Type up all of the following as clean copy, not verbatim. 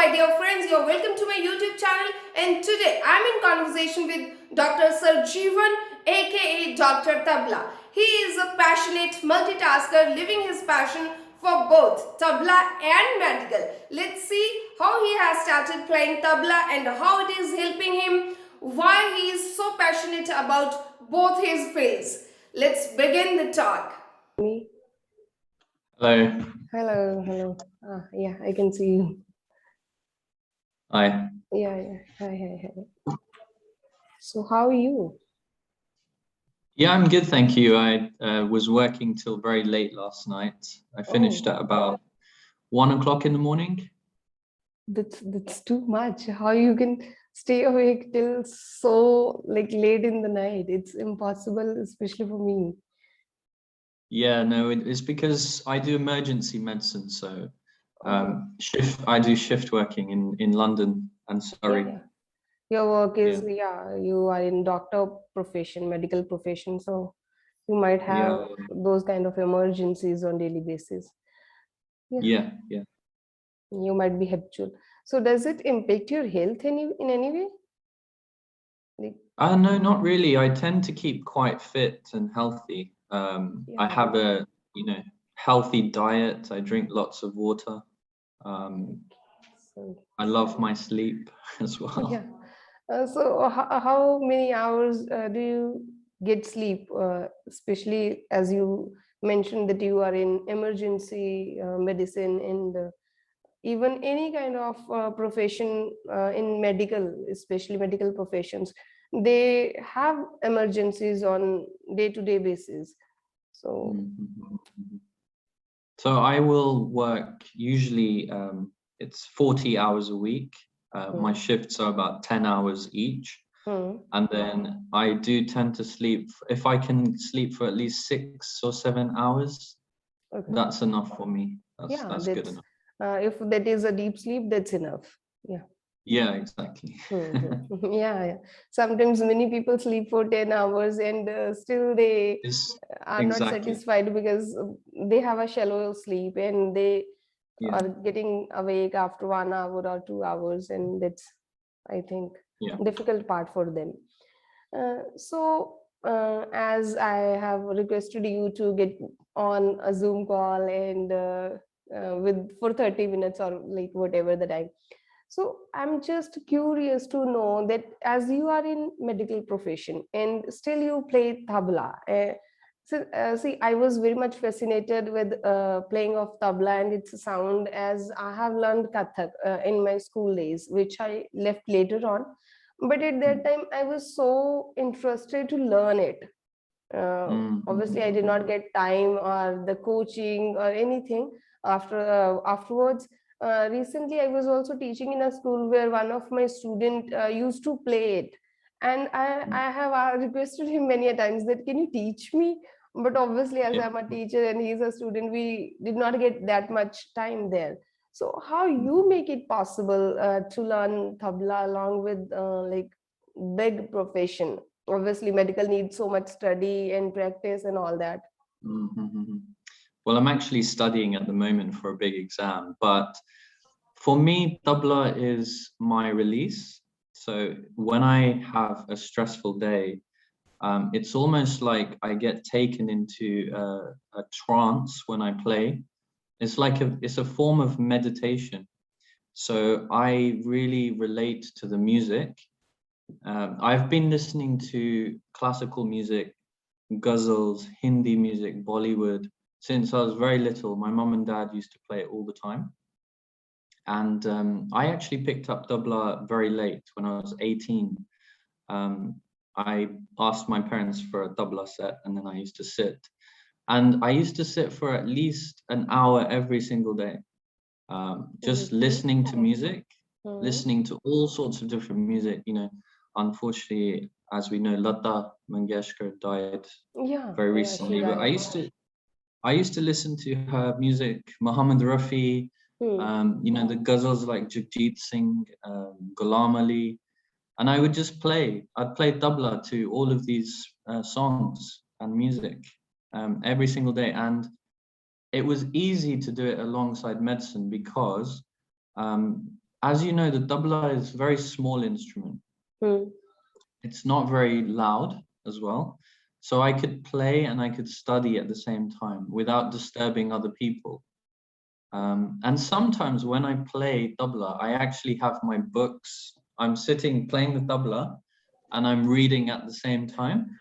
my dear friends, you're welcome to my YouTube channel, and today I'm in conversation with Dr. Serjevan, aka Dr. Tabla. He is a passionate multitasker living his passion for both tabla and medical. Let's see how he has started playing tabla and how it is helping him, why he is so passionate about both his fields. Let's begin the talk. Me? Hello. Hello. Yeah, I can see you. Hi. Yeah. Hi. So how are you? Yeah, I'm good, thank you. I was working till very late last night. I finished at about 1 o'clock in the morning. That's too much. How you can stay awake till so late in the night? It's impossible, especially for me. Yeah, no, it's because I do emergency medicine, so I do shift working in London and Surrey. Yeah. Your work is you are in doctor profession, medical profession, so you might have those kind of emergencies on daily basis. Yeah. You might be habitual. So does it impact your health in any way? No, not really. I tend to keep quite fit and healthy. I have a healthy diet. I drink lots of water. I love my sleep as well. Yeah. So how many hours do you get sleep, especially as you mentioned that you are in emergency medicine and even any kind of profession in medical, especially medical professions, they have emergencies on day-to-day basis. So So I will work usually it's 40 hours a week. My shifts are about 10 hours each. And then I do tend to sleep. If I can sleep for at least 6 or 7 hours, that's enough for me. That's good enough. If that is a deep sleep, that's enough. Yeah, exactly. Yeah. Sometimes many people sleep for 10 hours and still they are not satisfied because they have a shallow sleep and they are getting awake after 1 hour or 2 hours, and that's, I think, difficult part for them. So as I have requested you to get on a Zoom call and for 30 minutes or like whatever the time. So I'm just curious to know that as you are in medical profession and still you play tabla. See, I was very much fascinated with playing of tabla and its sound, as I have learned Kathak in my school days, which I left later on. But at that time, I was so interested to learn it. Obviously, I did not get time or the coaching or anything afterwards. Recently, I was also teaching in a school where one of my student used to play it, and I have requested him many a times that can you teach me? But obviously, as I'm a teacher and he's a student, we did not get that much time there. So, how you make it possible to learn tabla along with like big profession? Obviously, medical needs so much study and practice and all that. Well, I'm actually studying at the moment for a big exam, but for me, tabla is my release. So when I have a stressful day, it's almost like I get taken into a trance when I play. It's like it's a form of meditation. So I really relate to the music. I've been listening to classical music, ghazals, Hindi music, Bollywood, since I was very little. My mom and dad used to play it all the time. And I actually picked up tabla very late, when I was 18. I asked my parents for a tabla set, and then I used to sit. And I used to sit for at least an hour every single day, just listening to music, listening to all sorts of different music. Unfortunately, as we know, Lata Mangeshkar died very recently. But I used to listen to her music, Muhammad Rafi, the ghazals like Jagjit Singh, Ghulam Ali, and I would just play. I'd play tabla to all of these songs and music every single day, and it was easy to do it alongside medicine because as you know, the tabla is a very small instrument. It's not very loud as well. So I could play and I could study at the same time without disturbing other people. And sometimes when I play tabla, I actually have my books. I'm sitting playing the tabla and I'm reading at the same time.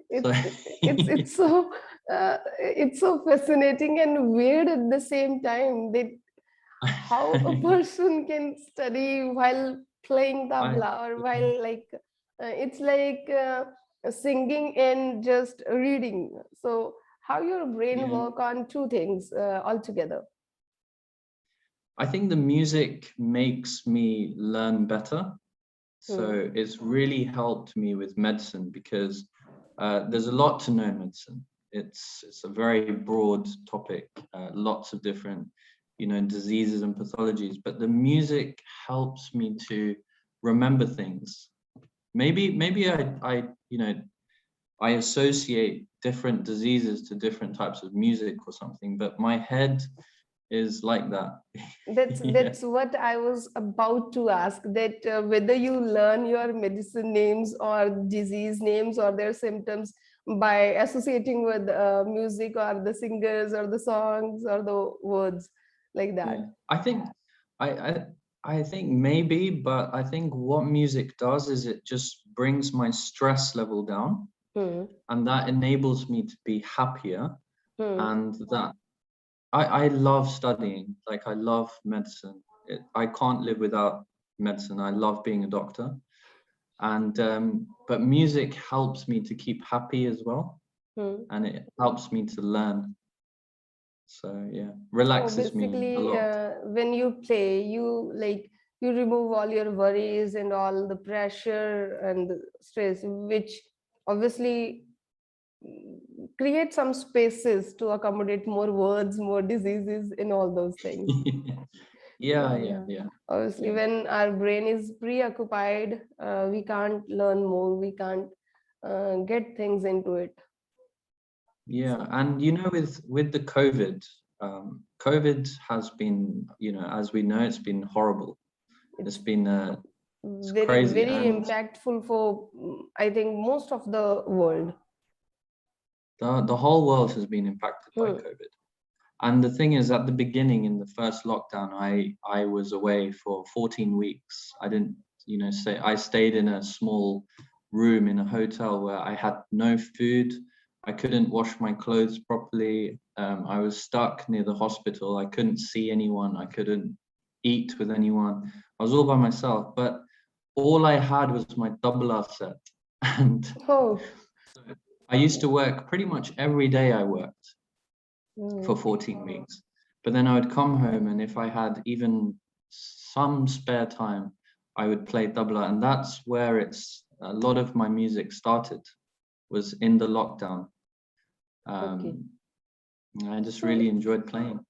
It's so fascinating and weird at the same time that how a person can study while playing tabla or while it's like singing and just reading. So how your brain work on two things altogether? I think the music makes me learn better. So it's really helped me with medicine because there's a lot to know in medicine. It's a very broad topic, lots of different, diseases and pathologies, but the music helps me to remember things. Maybe I associate different diseases to different types of music or something, but my head is like that. That's what I was about to ask, that whether you learn your medicine names or disease names or their symptoms by associating with music or the singers or the songs or the words like that. I think maybe, but I think what music does is it just brings my stress level down, and that enables me to be happier. And that I love studying. Like, I love medicine. I can't live without medicine. I love being a doctor. And but music helps me to keep happy as well, and it helps me to learn. So yeah, relaxes me a lot. When you play, you remove all your worries and all the pressure and the stress, which obviously create some spaces to accommodate more words, more diseases, and all those things. Yeah. Obviously, when our brain is preoccupied, we can't learn more, we can't get things into it. Yeah, and with the COVID, COVID has been, as we know, it's been horrible. It's been very crazy, very impactful for, I think, most of the world. The whole world has been impacted by COVID. And the thing is, at the beginning, in the first lockdown, I was away for 14 weeks. I didn't, I stayed in a small room in a hotel where I had no food. I couldn't wash my clothes properly. I was stuck near the hospital. I couldn't see anyone. I couldn't eat with anyone. I was all by myself, but all I had was my tabla set. And I used to work pretty much every day. I worked for 14 weeks, but then I would come home, and if I had even some spare time, I would play tabla, and that's where a lot of my music started, was in the lockdown. I just really enjoyed playing.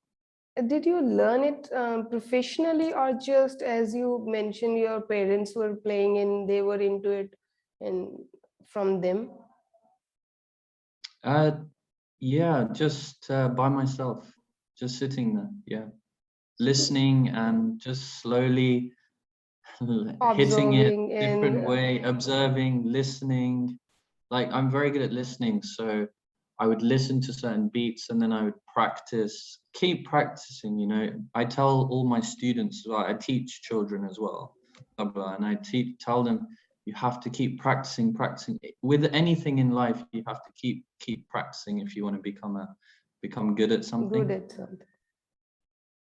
Did you learn it professionally, or just, as you mentioned, your parents were playing and they were into it, and from them? Yeah, just by myself, just sitting there, yeah, listening and just slowly hitting it different way, observing, listening. Like, I'm very good at listening, so I would listen to certain beats and then I would practice, keep practicing, I tell all my students, I teach children as well, and I tell them, you have to keep practicing. With anything in life, you have to keep practicing if you want to become good at something.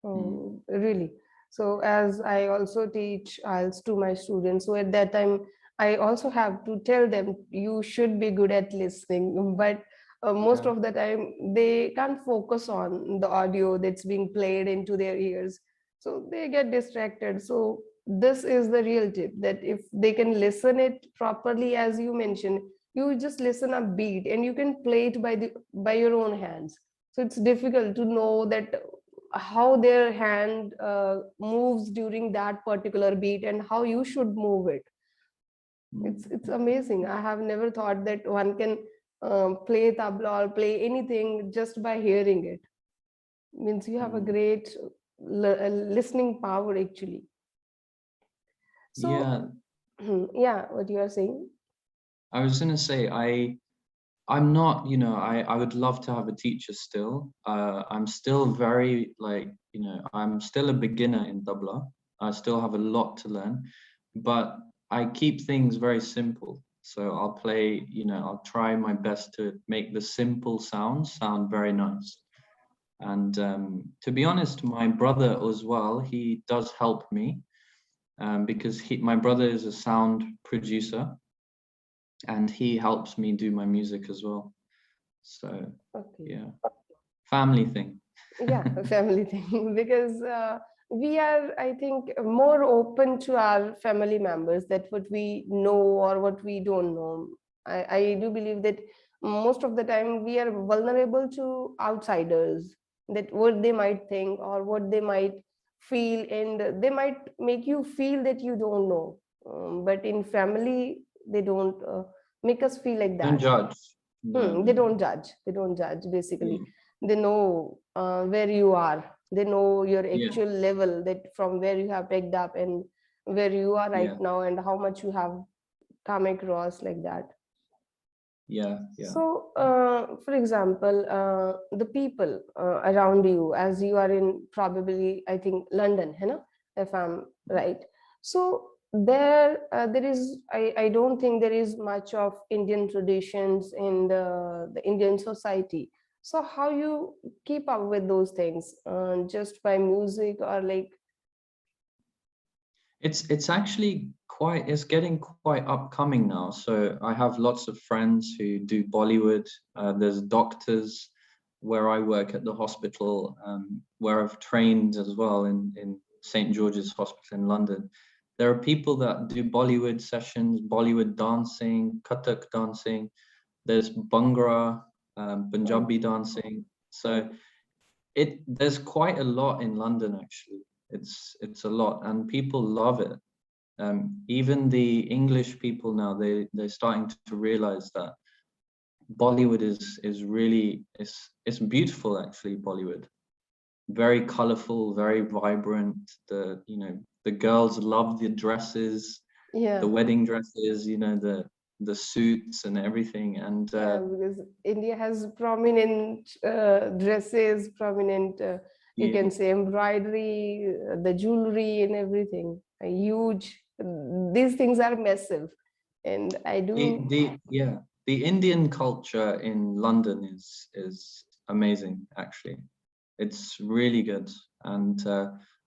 Oh, really? So as I also teach IELTS to my students, so at that time I also have to tell them you should be good at listening, but most of the time they can't focus on the audio that's being played into their ears, so they get distracted. So this is the real tip, that if they can listen it properly, as you mentioned, you just listen a beat and you can play it by your own hands. So it's difficult to know that how their hand moves during that particular beat and how you should move it. It's amazing. I have never thought that one can play tabla or play anything just by hearing it. Means you have a great listening power, actually. So Yeah, yeah, what you are saying? I was gonna say I'm not, I would love to have a teacher still. I'm still very I'm still a beginner in tabla. I still have a lot to learn, but I keep things very simple. So I'll play, I'll try my best to make the simple sounds sound very nice. And to be honest, my brother as well, he does help me because my brother is a sound producer and he helps me do my music as well. So Okay. yeah, family thing. Yeah, a family thing, because we are, I think, more open to our family members, that what we know or what we don't know. I do believe that most of the time we are vulnerable to outsiders, that what they might think or what they might feel, and they might make you feel that you don't know. But in family, they don't make us feel like Don't that. judge. No, They no. don't judge. They don't judge, basically. Yeah. They know where you are. They know your Yeah. actual level, that from where you have picked up and where you are right Yeah. now, and how much you have come across, like that. Yeah. Yeah. So, for example, the people around you, as you are in, probably, I think, London, you know, if I'm right. So there is, I don't think there is much of Indian traditions in the Indian society. So how you keep up with those things? Just by music, or like? It's actually it's getting quite upcoming now. So I have lots of friends who do Bollywood. There's doctors where I work at the hospital, where I've trained as well in St. George's Hospital in London. There are people that do Bollywood sessions, Bollywood dancing, Kathak dancing. There's Bhangra, Punjabi dancing. So there's quite a lot in London actually. It's a lot, and people love it. Even the English people now, they're starting to realize that Bollywood is really it's beautiful actually. Bollywood, very colorful, very vibrant. The girls love the dresses, Yeah. the wedding dresses, the suits and everything. And Yeah, because India has prominent dresses, prominent, you yeah, can say, embroidery, the jewelry and everything. A huge, these things are massive. And I do, the Indian culture in London is amazing actually. It's really good, and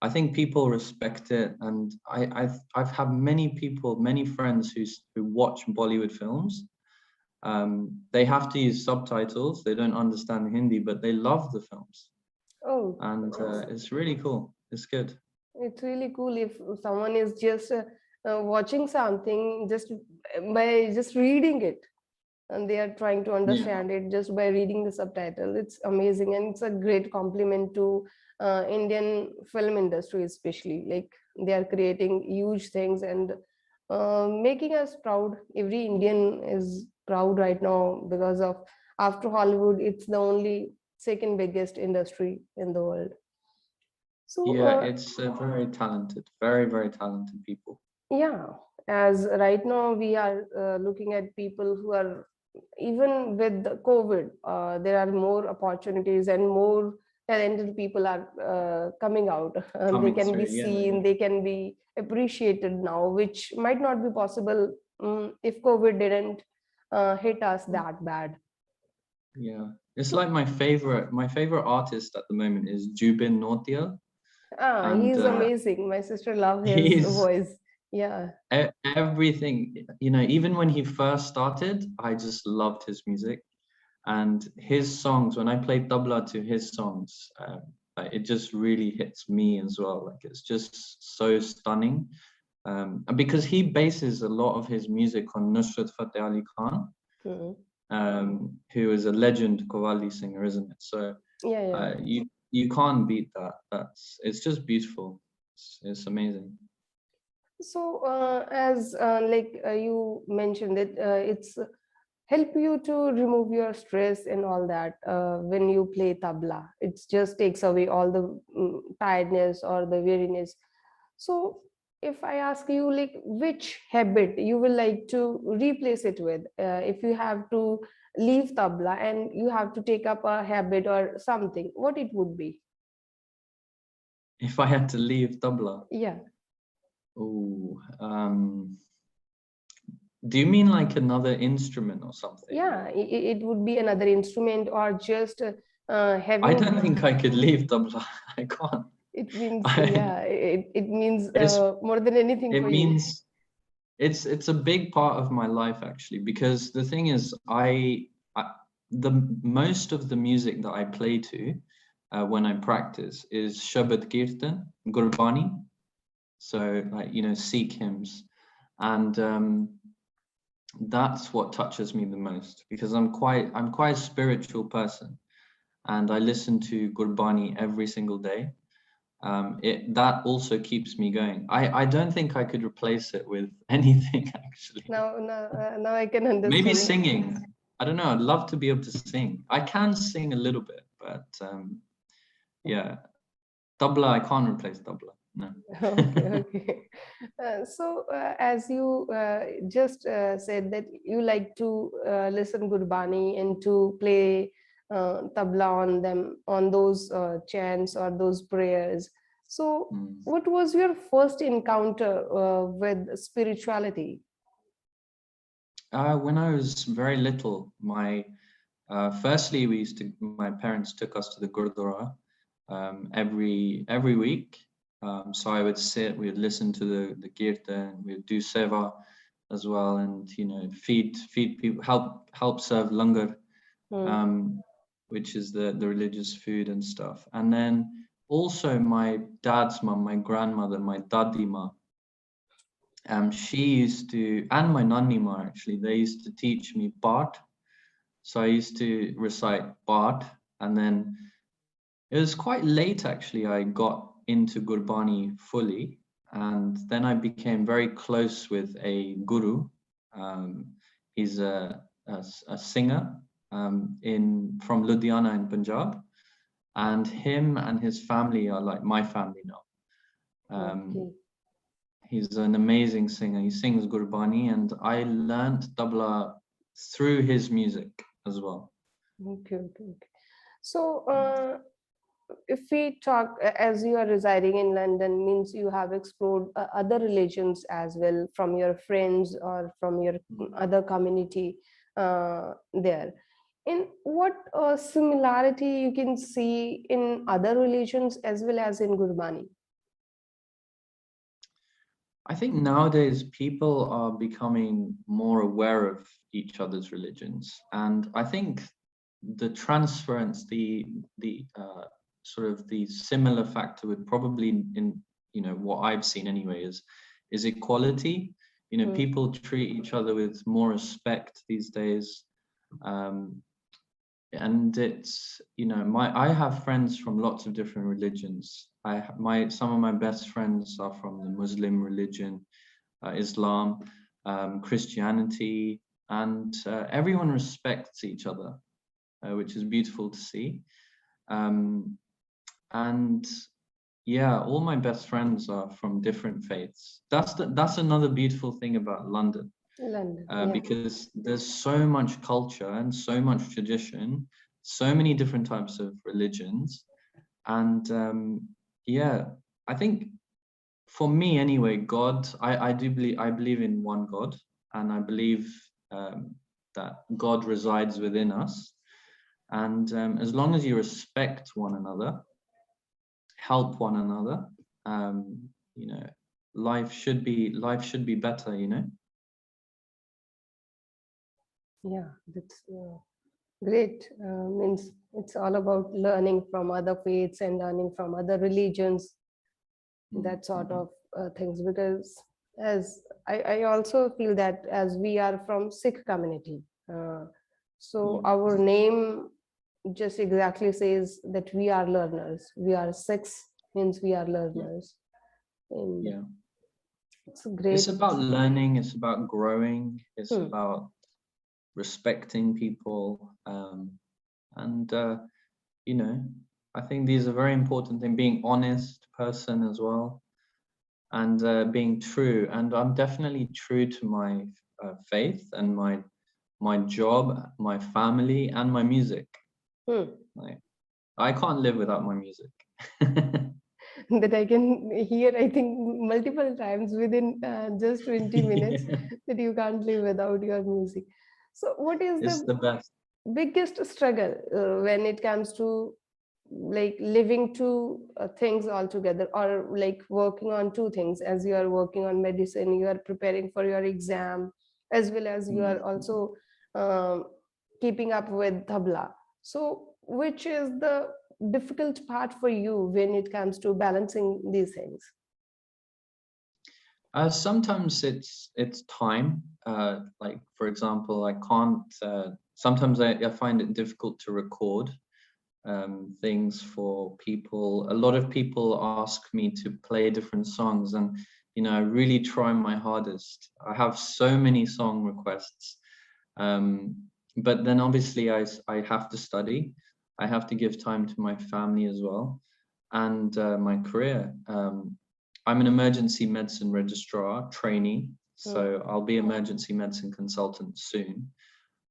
I think people respect it. And I've had many friends who watch Bollywood films. They have to use subtitles. They don't understand Hindi, but they love the films, oh, and it's really cool. It's good. it's really cool if someone is just watching something just by just reading it, and they are trying to Yeah, understand it just by reading the subtitle. It's amazing, and it's a great compliment to Indian film industry, especially. Like, they are creating huge things and making us proud. Every Indian is proud right now because of, after Hollywood, it's the only second biggest industry in the world. So yeah. It's very talented, very talented people. yeah, as right now we are looking at people who are, even with the COVID, there are more opportunities and more talented people are coming out. They Coming can be through. Yeah, yeah. seen, they can be appreciated now, which might not be possible if COVID didn't hit us that bad. Yeah, it's like my favorite artist at the moment is Jubin Nautiyal, Ah, and he's amazing. My sister love his he's voice. Yeah. everything. Even when he first started, I just loved his music and his songs. When I play tabla to his songs, it just really hits me as well. Like, it's just so stunning. And because he bases a lot of his music on Nusrat Fateh Ali Khan, Mhm. who is a legend Qawwali singer, isn't it? So Yeah, yeah. you can't beat that. It's just beautiful. It's amazing. So, as like you mentioned that it's help you to remove your stress and all that when you play tabla. It just takes away all the tiredness or the weariness. So, if I ask you, like, which habit you will like to replace it with, if you have to leave tabla and you have to take up a habit or something, what it would be? If I had to leave tabla, Yeah. oh, do you mean like another instrument or something? Yeah, it would be another instrument, or just I having. don't think I could leave tabla. I can't. It means, yeah, it means It's, more than anything it for you. means it's a big part of my life actually, because the thing is, the most of the music that I play to when I practice is Shabad Kirtan, Gurbani, so like, you know, Sikh hymns, and that's what touches me the most, because I'm quite a spiritual person, and I listen to Gurbani every single day. That also keeps me going. I don't think I could replace it with anything actually. Now I can understand. Maybe singing. I don't know. I'd love to be able to sing. I can sing a little bit, but yeah, tabla, I can't replace tabla. No. Okay. So as you just said that you like to listen Gurbani and to play tabla on them, on those chants or those prayers. So what was your first encounter with spirituality? When I was very little, firstly my parents took us to the Gurdwara every week. So I would sit, we'd listen to the kirtan, we'd do seva as well, and you know, feed people, help serve langar, which is the religious food and stuff. And then also my dad's mum, my grandmother, my dadi ma, she used to, and my nanny ma actually, they used to teach me part. So I used to recite part, and then it was quite late actually I got into Gurbani fully, and then I became very close with a guru. He's a singer from Ludhiana in Punjab, and him and his family are like my family now. Okay. He's an amazing singer. He sings Gurbani, and I learned tabla through his music as well. Okay. So if we talk, as you are residing in London, means you have explored other religions as well, from your friends or from your other community there. And what similarity you can see in other religions as well as in Gurbani? I think nowadays people are becoming more aware of each other's religions, and I think the transference, the sort of the similar factor would probably, in you know, what I've seen anyway, is equality. You know, people treat each other with more respect these days, and it's, you know, I have friends from lots of different religions. Some of my best friends are from the Muslim religion, Islam, Christianity, and everyone respects each other, which is beautiful to see. And yeah, all my best friends are from different faiths. That's another beautiful thing about London. Yeah. Because there's so much culture and so much tradition, so many different types of religions, and yeah, I think for me anyway, God, I believe in one God, and I believe that God resides within us, and as long as you respect one another, help one another, you know, life should be better, you know. Yeah, that's great. Means it's all about learning from other faiths and learning from other religions, that sort of things. Because as I also feel that as we are from Sikh community, so our name just exactly says that we are learners. We are Sikhs, means we are learners. And Yeah, it's great. it's about learning, it's about growing, it's about respecting people, and you know, I think these are very important things. Being honest person as well, and being true. And I'm definitely true to my faith and my job, my family, and my music. Like, I can't live without my music. That I can hear, I think, multiple times within just 20 minutes that you can't live without your music. So what is It's the best. biggest struggle when it comes to like living two things altogether, or like working on two things? As you are working on medicine, you are preparing for your exam, as well as you are also um, keeping up with tabla. So which is the difficult part for you when it comes to balancing these things? Sometimes it's time. Like, for example, I can't. Sometimes I find it difficult to record things for people. A lot of people ask me to play different songs, and I really try my hardest. I have so many song requests, but then obviously I have to study. I have to give time to my family as well, and my career. I'm an emergency medicine registrar trainee, so I'll be emergency medicine consultant soon.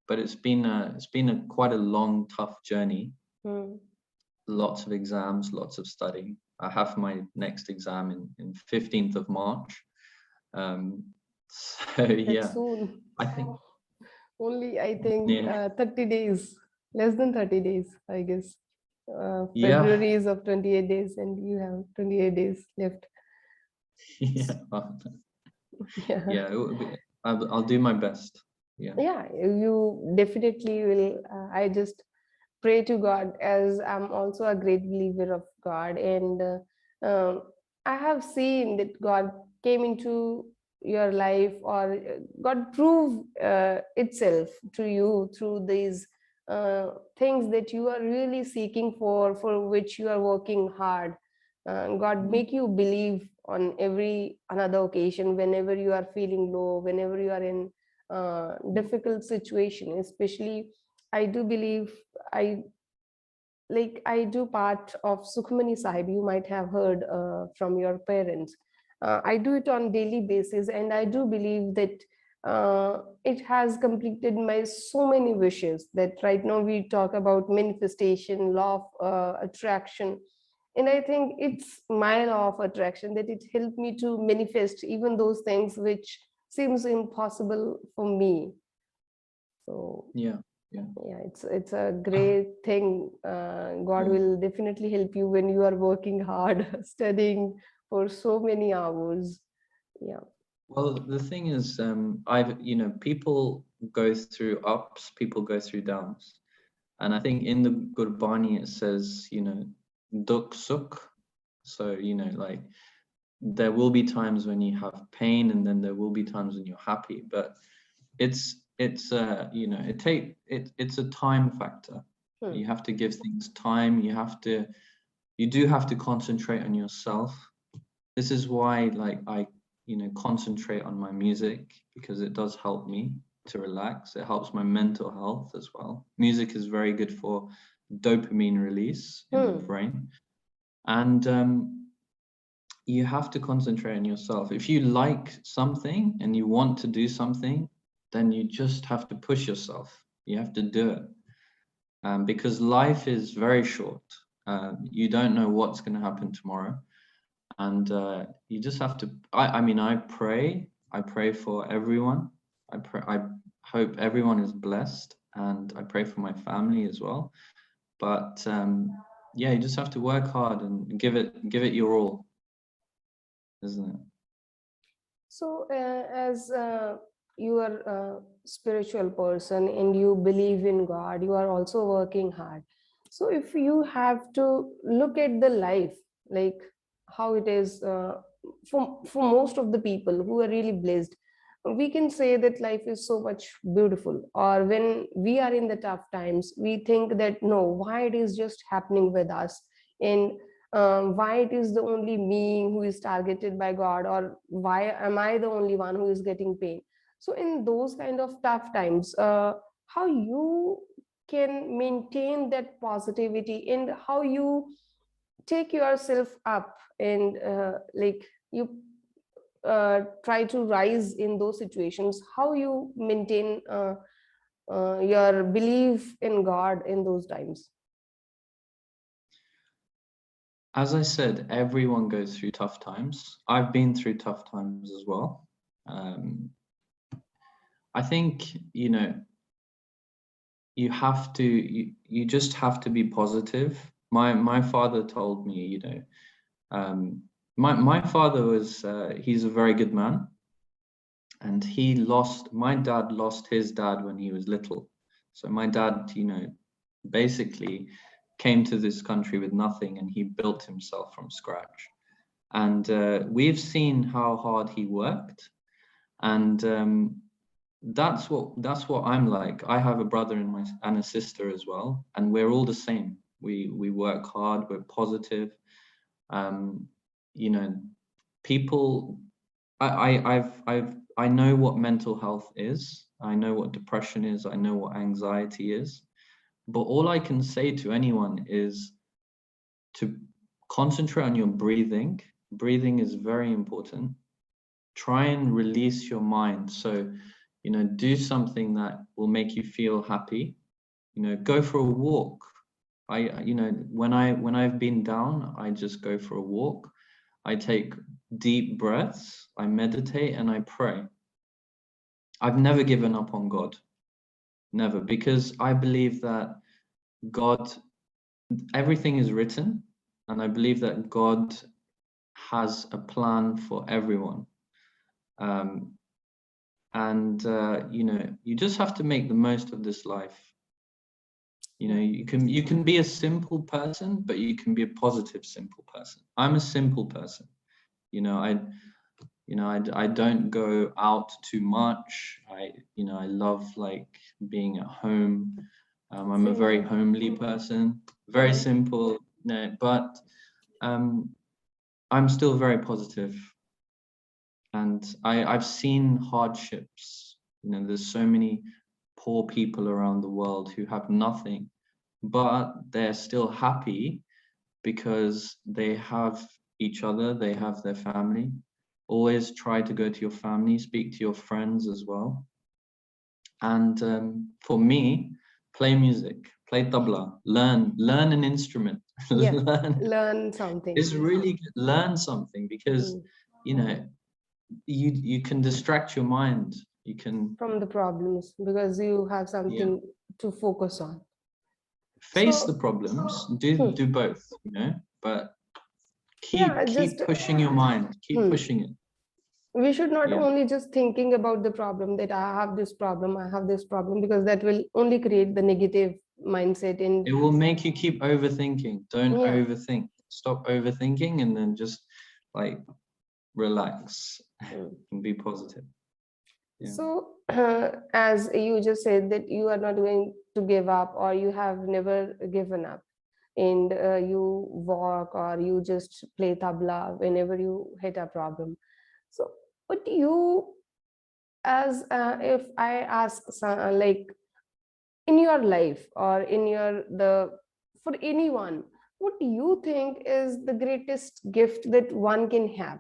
But it's been quite a long, tough journey. Lots of exams, lots of studying. I have my next exam in 15th of March. So yeah, soon. I think Only, I think, 30 days, less than 30 days, I guess. yeah. February is of 28 days, and you have 28 days left. Yeah. Yeah. Yeah, I'll do my best. Yeah, you definitely will. I just pray to God, as I'm also a great believer of God, and I have seen that God came into your life, or God proved itself to you through these things that you are really seeking for which you are working hard. God make you believe on every another occasion, whenever you are feeling low, whenever you are in difficult situation. Especially, I do believe, I do part of Sukhmani Sahib. You might have heard from your parents. I do it on daily basis, and I do believe that it has completed my so many wishes. That right now we talk about manifestation, law of attraction, and I think it's my law of attraction that it helped me to manifest even those things which seems impossible for me. So Yeah. it's a great thing. God will definitely help you when you are working hard, studying for so many hours. Yeah. Well, the thing is, people go through ups, people go through downs. And I think in the Gurbani it says, duk sukh. So, like, there will be times when you have pain, and then there will be times when you're happy. But it's it's a time factor. You have to give things time. You do have to concentrate on yourself. This is why, like, I concentrate on my music, because it does help me to relax. It helps my mental health as well. Music is very good for dopamine release in the brain. And you have to concentrate on yourself. If you like something and you want to do something, then you just have to push yourself. You have to do it. Because life is very short. You don't know what's going to happen tomorrow. And you just have to, I pray for everyone. I hope everyone is blessed, and I pray for my family as well. But you just have to work hard and give it your all, isn't it? So as you are a spiritual person and you believe in God, you are also working hard. So if you have to look at the life, like how it is for most of the people who are really blessed, we can say that life is so much beautiful. Or when we are in the tough times, we think that no, why it is just happening with us, and why it is the only me who is targeted by God, or why am I the only one who is getting pain. So in those kind of tough times, how you can maintain that positivity, and how you take yourself up, and like you try to rise in those situations, how you maintain your belief in God in those times? As I said, everyone goes through tough times. I've been through tough times as well. I think, you know, you have to, you just have to be positive. My father told me, you know, my father was, he's a very good man. And my dad lost his dad when he was little. So my dad, you know, basically came to this country with nothing, and he built himself from scratch. And we've seen how hard he worked. And that's what I'm like. I have a brother and a sister as well, and we're all the same. We work hard, we're positive. You know, people, I know what mental health is. I know what depression is. I know what anxiety is. But all I can say to anyone is to concentrate on your breathing. Breathing is very important. Try and release your mind. So, you know, do something that will make you feel happy. You know, go for a walk. You know, when I've been down, I just go for a walk. I take deep breaths, I meditate, and I pray. I've never given up on God. Never, because I believe that God, everything is written, and I believe that God has a plan for everyone. You know, you just have to make the most of this life. You know, you can be a simple person, but you can be a positive simple person. I'm a simple person. You know, I don't go out too much. You know, I love like being at home. I'm a very homely person, very simple. No, but I'm still very positive. And I've seen hardships. You know, there's so many poor people around the world who have nothing, but they're still happy because they have each other, they have their family. Always try to go to your family, speak to your friends as well. And for me, play music, play tabla, learn an instrument. Yeah, learn something. It's really good. Learn something, because you know, you can distract your mind. You can from the problems, because you have something to focus on. Face the problems, do both, you know, but keep pushing your mind, keep pushing it. We should not only just thinking about the problem, that I have this problem, because that will only create the negative mindset, and it will make you keep overthinking. Don't overthink. Stop overthinking, and then just like relax and be positive. So as you just said that you are not going to give up, or you have never given up, and you walk or you just play tabla whenever you hit a problem. So what do you, as if I ask like in your life, or in your for anyone, what do you think is the greatest gift that one can have?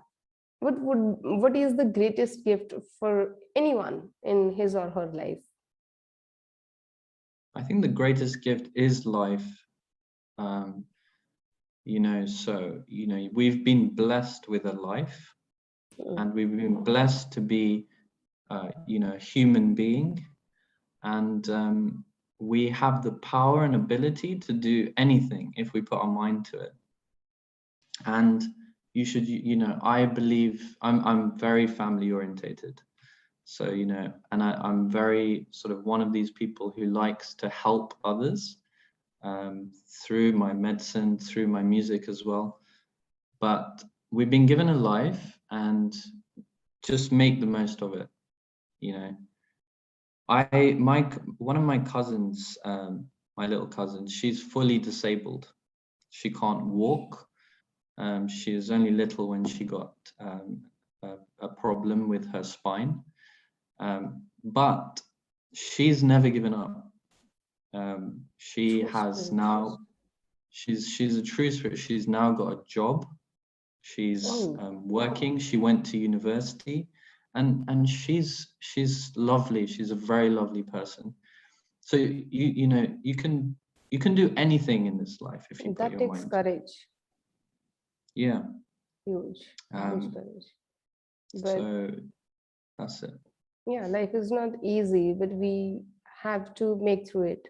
What is the greatest gift for anyone in his or her life? I think the greatest gift is life. You know, so, you know, we've been blessed with a life, and we've been blessed to be, you know, a human being, and we have the power and ability to do anything if we put our mind to it. And you should, you know, I believe I'm very family orientated. So, you know, and I'm very sort of one of these people who likes to help others through my medicine, through my music as well. But we've been given a life, and just make the most of it. You know, one of my cousins, my little cousin, she's fully disabled. She can't walk. She was only little when she got a problem with her spine. But she's never given up. She has now, she's a true spirit. She's now got a job. She's working. She went to university, and she's lovely. She's a very lovely person. So you know, you can do anything in this life if you put your mind to it. That takes courage. Yeah. Huge courage. But so that's it. yeah, life is not easy, but we have to make through it,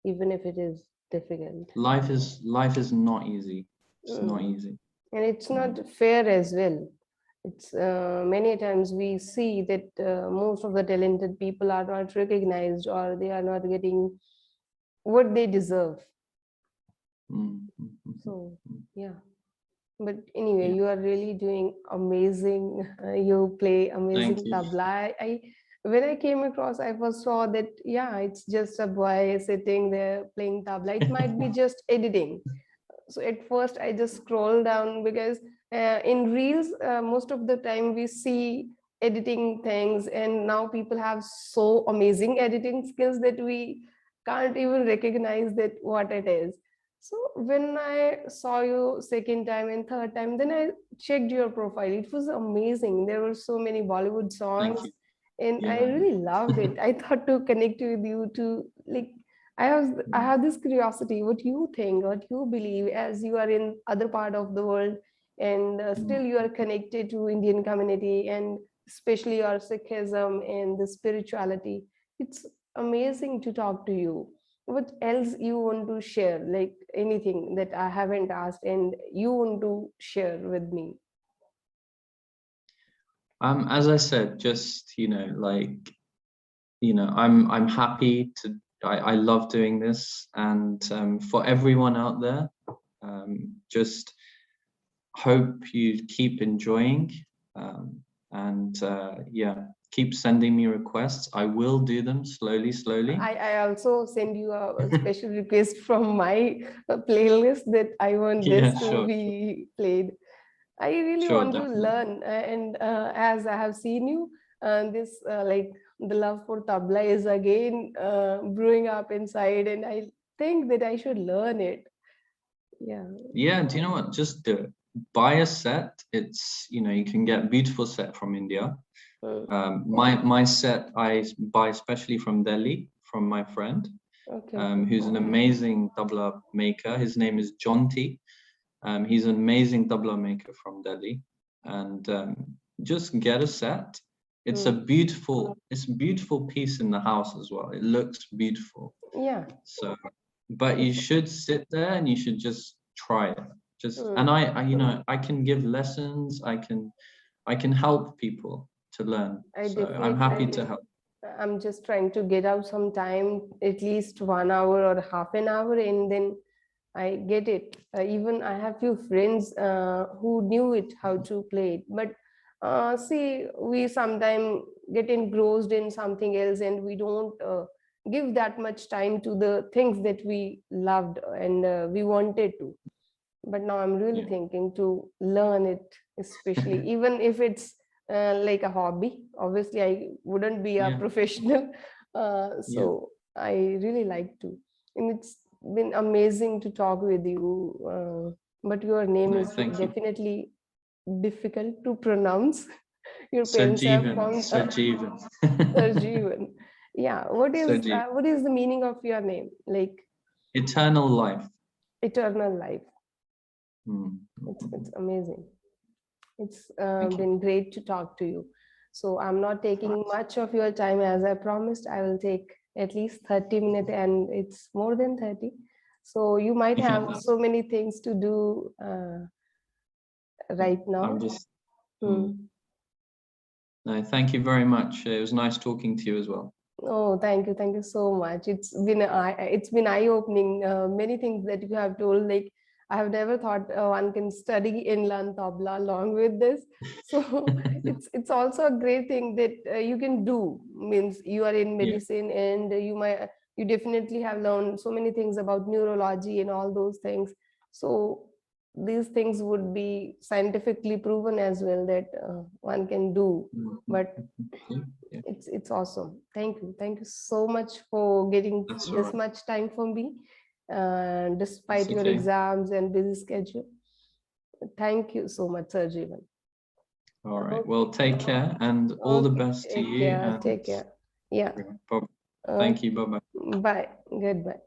even if it is difficult. Life is not easy. It's not easy. And it's not fair as well. It's many times we see that most of the talented people are not recognized, or they are not getting what they deserve. So yeah, but anyway, you are really doing amazing. You play amazing tabla. When I came across, I first saw that it's just a boy sitting there playing tabla. It might be just editing. So at first I just scroll down, because in reels most of the time we see editing things, and now people have so amazing editing skills that we can't even recognize that what it is. So when I saw you second time and third time, then I checked your profile. It was amazing. There were so many Bollywood songs, and I really loved it. I thought to connect with you to, like, I have this curiosity, what you think, what you believe, as you are in other part of the world, and still you are connected to Indian community, and especially your Sikhism and the spirituality. It's amazing to talk to you. What else you want to share, like anything that I haven't asked and you want to share with me? As I said, just, you know, like, you know, I'm happy to, I love doing this, and for everyone out there, just hope you keep enjoying, and keep sending me requests. I will do them slowly. I also send you a special request from my playlist that I want this to be played. I really want to learn, and as I have seen you, this like the love for tabla is again brewing up inside, and I think that I should learn it. Yeah, do you know what? Just do it. Buy a set. It's, you know, you can get a beautiful set from India. My set I buy especially from Delhi, from my friend, who's an amazing tabla maker. His name is Jonty. He's an amazing tabla maker from Delhi, and just get a set. It's a beautiful piece in the house as well. It looks beautiful. So, but you should sit there and you should just try it. And I you know, I can give lessons. I can help people to learn. So I'm happy to help. I'm just trying to get out some time, at least 1 hour or half an hour, and then I get it. Even I have few friends who knew it, how to play it. But see, we sometimes get engrossed in something else, and we don't give that much time to the things that we loved and we wanted to. But now I'm really thinking to learn it, especially even if it's like a hobby. Obviously, I wouldn't be a professional. So I really like to. And it's been amazing to talk with you. But your name is definitely difficult to pronounce. Your parents have found Serjevan. Serjevan. Yeah. What is the meaning of your name? Like eternal life. Eternal life. It's amazing. It's been great to talk to you. So I'm not taking much of your time, as I promised. I will take at least 30 minutes, and it's more than 30. So you might have so many things to do right now. I'm just no, thank you very much. It was nice talking to you as well. Oh, thank you so much. It's been eye-opening. Many things that you have told, like I have never thought one can study and learn tabla along with this. So it's also a great thing that you can do. Means you are in medicine, and you definitely have learned so many things about neurology and all those things. So these things would be scientifically proven as well that one can do. But it's awesome. Thank you so much for getting this much time for me, despite your exams and busy schedule. Thank you so much, Serjevan. All right. Well, take care and all the best to you. Take care. Yeah. Thank you. Bye-bye. Bye. Goodbye.